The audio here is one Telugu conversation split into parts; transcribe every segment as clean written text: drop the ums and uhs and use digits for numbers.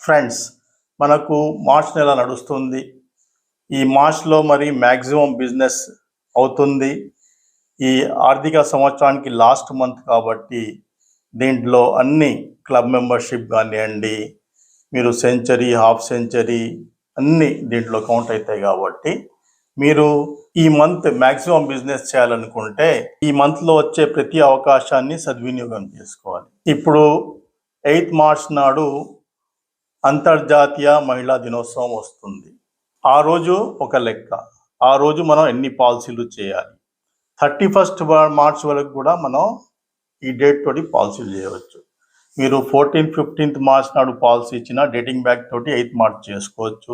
ఫ్రెండ్స్, మనకు మార్చ్ నెల నడుస్తుంది. ఈ మార్చ్లో మరి మ్యాక్సిమం బిజినెస్ అవుతుంది. ఈ ఆర్థిక సంవత్సరానికి లాస్ట్ మంత్ కాబట్టి దీంట్లో అన్ని క్లబ్ మెంబర్షిప్ కానివ్వండి, మీరు సెంచరీ, హాఫ్ సెంచరీ అన్నీ దీంట్లో కౌంట్ అవుతాయి. కాబట్టి మీరు ఈ మంత్ మ్యాక్సిమం బిజినెస్ చేయాలనుకుంటే ఈ మంత్లో వచ్చే ప్రతి అవకాశాన్ని సద్వినియోగం చేసుకోవాలి. ఇప్పుడు 8th మార్చ్ నాడు అంతర్జాతీయ మహిళా దినోత్సవం వస్తుంది. ఆ రోజు ఒక లెక్క, ఆ రోజు మనం ఎన్ని పాలసీలు చేయాలి. 31st మార్చ్ వరకు కూడా మనం ఈ డేట్ తోటి పాలసీలు చేయవచ్చు. మీరు 14th, 15th మార్చ్ నాడు పాలసీ ఇచ్చిన డేటింగ్ బ్యాక్ తోటి 8th మార్చ్ చేసుకోవచ్చు.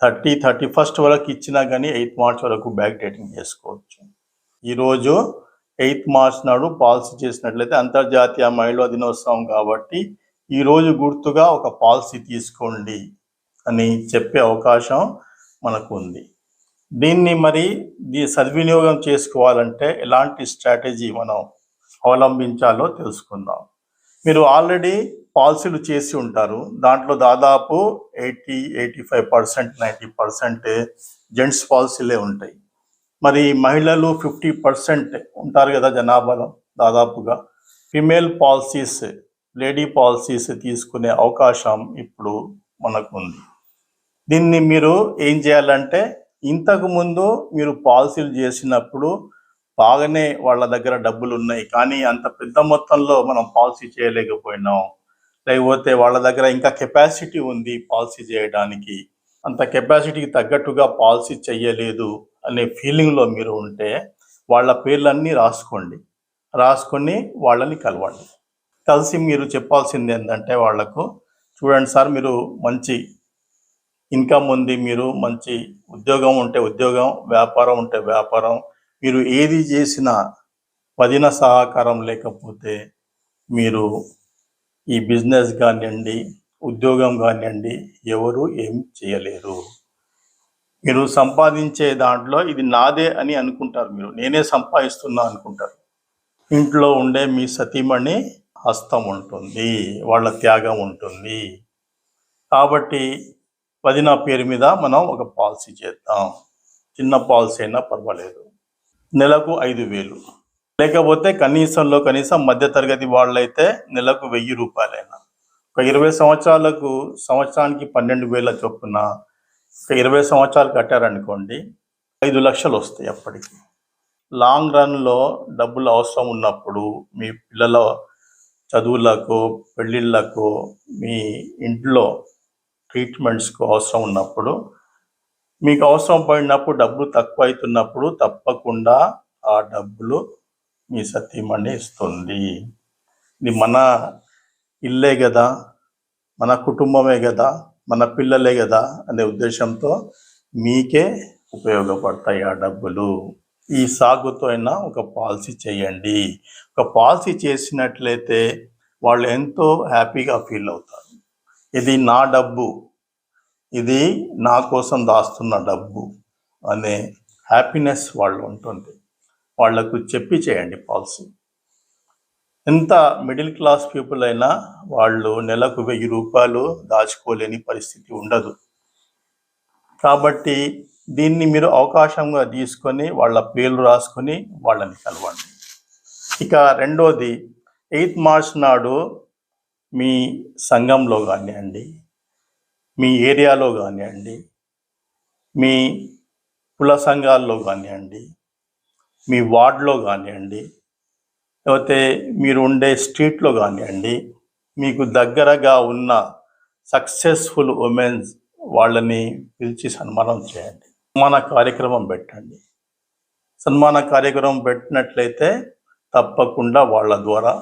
31st వరకు ఇచ్చినా కానీ 8th మార్చ్ వరకు బ్యాక్ డేటింగ్ చేసుకోవచ్చు. ఈరోజు 8th మార్చ్ నాడు పాలసీ చేసినట్లయితే అంతర్జాతీయ మహిళా దినోత్సవం కాబట్టి ఈరోజు గుర్తుగా ఒక పాలసీ తీసుకోండి అని చెప్పే అవకాశం మనకు ఉంది. దీన్ని మరి సద్వినియోగం చేసుకోవాలంటే ఎలాంటి స్ట్రాటజీ మనం అవలంబించాలో తెలుసుకుందాం. మీరు ఆల్రెడీ పాలసీలు చేసి ఉంటారు. దాంట్లో దాదాపు 85%, 90% జెంట్స్ పాలసీలే ఉంటాయి. మరి మహిళలు 50% ఉంటారు కదా జనాభాలో దాదాపుగా. ఫిమేల్ పాలసీస్, లేడీ పాలసీస్ తీసుకునే అవకాశం ఇప్పుడు మనకు ఉంది. దీన్ని మీరు ఏం చేయాలంటే, ఇంతకుముందు మీరు పాలసీలు చేసినప్పుడు బాగానే వాళ్ళ దగ్గర డబ్బులు ఉన్నాయి కానీ అంత పెద్ద మొత్తంలో మనం పాలసీ చేయలేకపోయినాం, లేకపోతే వాళ్ళ దగ్గర ఇంకా కెపాసిటీ ఉంది పాలసీ చేయడానికి, అంత కెపాసిటీకి తగ్గట్టుగా పాలసీ చెయ్యలేదు అనే ఫీలింగ్లో మీరు ఉంటే వాళ్ళ పేర్లన్నీ రాసుకొని వాళ్ళని కలవండి. కలిసి మీరు చెప్పాల్సింది ఏంటంటే వాళ్లకు, చూడండి సార్, మీరు మంచి ఇన్కమ్ ఉంది, మీరు మంచి ఉద్యోగం ఉంటే ఉద్యోగం, వ్యాపారం ఉంటే వ్యాపారం, మీరు ఏది చేసినా వదిన సహకారం లేకపోతే మీరు ఈ బిజినెస్ కానివ్వండి, ఉద్యోగం కానివ్వండి, ఎవరు ఏం చేయలేరు. మీరు సంపాదించే దాంట్లో ఇది నాదే అని అనుకుంటారు, మీరు నేనే సంపాదిస్తున్నా అనుకుంటారు. ఇంట్లో ఉండే మీ సతీమణి హస్తం ఉంటుంది, వాళ్ళ త్యాగం ఉంటుంది. కాబట్టి వదిన పేరు మీద మనం ఒక పాలసీ చేద్దాం. చిన్న పాలసీ అయినా పర్వాలేదు. నెలకు 5,000, లేకపోతే కనీసం మధ్యతరగతి వాళ్ళైతే నెలకు 1,000 రూపాయలైనా. ఒక 20 సంవత్సరాలకు సంవత్సరానికి 12,000 చొప్పున ఒక 20 సంవత్సరాలు కట్టారనుకోండి, 5 లక్షలు వస్తాయి. అప్పటికి లాంగ్ రన్లో డబ్బులు అవసరం ఉన్నప్పుడు, మీ పిల్లల చదువులకు, పెళ్ళిళ్ళకు, మీ ఇంట్లో ట్రీట్మెంట్స్కు అవసరం ఉన్నప్పుడు, మీకు అవసరం పడినప్పుడు డబ్బులు తక్కువ అవుతున్నప్పుడు తప్పకుండా ఆ డబ్బులు మీ సతీమణి ఇస్తుంది. ఇది మన ఇల్లే కదా, మన కుటుంబమే కదా, మన పిల్లలే కదా అనే ఉద్దేశంతో మీకే ఉపయోగపడతాయి ఆ డబ్బులు. ఈ సాగుతో అయినా ఒక పాలసీ చేయండి. ఒక పాలసీ చేసినట్లయితే వాళ్ళు ఎంతో హ్యాపీగా ఫీల్ అవుతారు. ఇది నా డబ్బు, ఇది నా కోసం దాస్తున్న డబ్బు అనే హ్యాపీనెస్ వాళ్ళు ఉంటుంది. వాళ్లకు చెప్పి చేయండి పాలసీ. ఎంత మిడిల్ క్లాస్ పీపుల్ అయినా వాళ్ళు నెలకు 1,000 రూపాయలు దాచుకోలేని పరిస్థితి ఉండదు. కాబట్టి దీన్ని మీరు అవకాశంగా తీసుకొని వాళ్ళ పేర్లు రాసుకొని వాళ్ళని కలవండి. ఇక రెండోది, 8th మార్చ్ నాడు మీ సంఘంలో కానివ్వండి, మీ ఏరియాలో కానివ్వండి, మీ కుల సంఘాల్లో కానివ్వండి, మీ వార్డులో కానివ్వండి, లేకపోతే మీరు ఉండే స్ట్రీట్లో కానివ్వండి, మీకు దగ్గరగా ఉన్న సక్సెస్ఫుల్ ఉమెన్స్ వాళ్ళని పిలిచి సన్మానం చేయండి. సన్మాన కార్యక్రమం పెట్టండి. సన్మాన కార్యక్రమం పెట్టినట్లయితే తప్పకుండా వాళ్ళ ద్వారా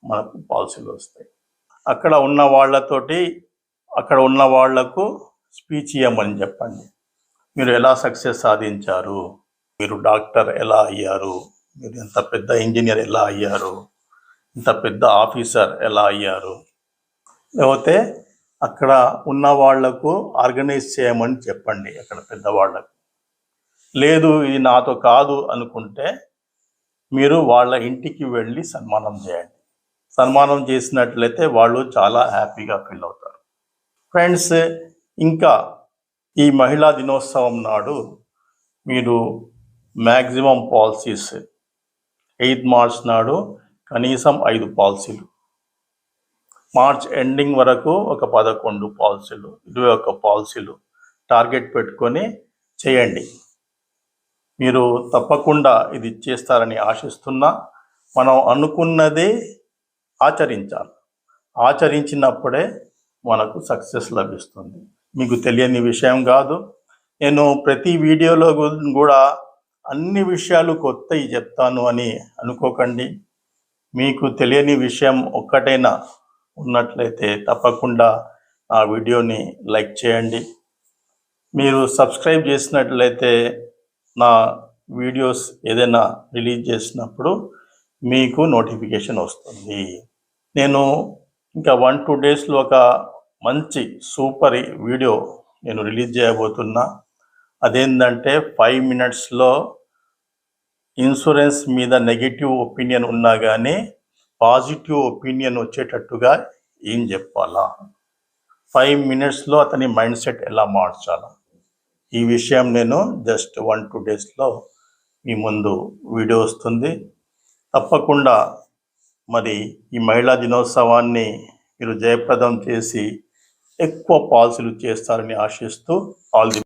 మనకు పాలసీలు వస్తాయి. అక్కడ ఉన్న వాళ్లకు స్పీచ్ ఇవ్వమని చెప్పండి. మీరు ఎలా సక్సెస్ సాధించారు, మీరు డాక్టర్ ఎలా అయ్యారు, మీరు ఇంత పెద్ద ఇంజనీర్ ఎలా అయ్యారు, ఇంత పెద్ద ఆఫీసర్ ఎలా అయ్యారు, లేకపోతే అక్కడ ఉన్న వాళ్లకు ఆర్గనైజ్ చేయమని చెప్పండి. అక్కడ పెద్దవాళ్లకు లేదు ఇది నాతో కాదు అనుకుంటే మీరు వాళ్ళ ఇంటికి వెళ్ళి సన్మానం చేయండి. సన్మానం చేసినట్లయితే వాళ్ళు చాలా హ్యాపీగా ఫీల్ అవుతారు. ఫ్రెండ్స్, ఇంకా ఈ మహిళా దినోత్సవం నాడు మీరు మ్యాక్సిమం పాలసీస్ 8 మార్చ్ నాడు కనీసం 5 పాలసీలు, మార్చ్ ఎండింగ్ వరకు ఒక 11 పాలసీలు, 21 పాలసీలు టార్గెట్ పెట్టుకొని చేయండి. మీరు తప్పకుండా ఇది చేస్తారని ఆశిస్తున్నా. మనం అనుకున్నదే ఆచరించాలి. ఆచరించినప్పుడే మనకు సక్సెస్ లభిస్తుంది. మీకు తెలియని విషయం కాదు. నేను ప్రతి వీడియోలో కూడా అన్ని విషయాలు కొత్తవి చెప్తాను అని అనుకోకండి. మీకు తెలియని విషయం ఒక్కటైనా ఉన్నట్లయితే తప్పకుండా ఆ వీడియోని లైక్ చేయండి. మీరు సబ్స్క్రైబ్ చేసినట్లయితే నా వీడియోస్ ఏదైనా రిలీజ్ చేసినప్పుడు మీకు నోటిఫికేషన్ వస్తుంది. నేను ఇంకా 1-2 డేస్లో ఒక మంచి సూపర్ వీడియో నేను రిలీజ్ చేయబోతున్నా. అదేంటంటే 5 మినిట్స్లో ఇన్సూరెన్స్ మీద నెగిటివ్ ఒపీనియన్ ఉన్నా కానీ పాజిటివ్ ఒపీనియన్ వచ్చేటట్టుగా ఏం చెప్పాలా, 5 మినిట్స్లో అతని మైండ్ సెట్ ఎలా మార్చాలా, ఈ విషయం నేను జస్ట్ 1-2 డేస్లో మీ ముందు వీడియో వస్తుంది. తప్పకుండా మరి ఈ మహిళా దినోత్సవాన్ని మీరు జయప్రదం చేసి ఎక్కువ పాలసీలు చేస్తారని ఆశిస్తూ ఆల్ ది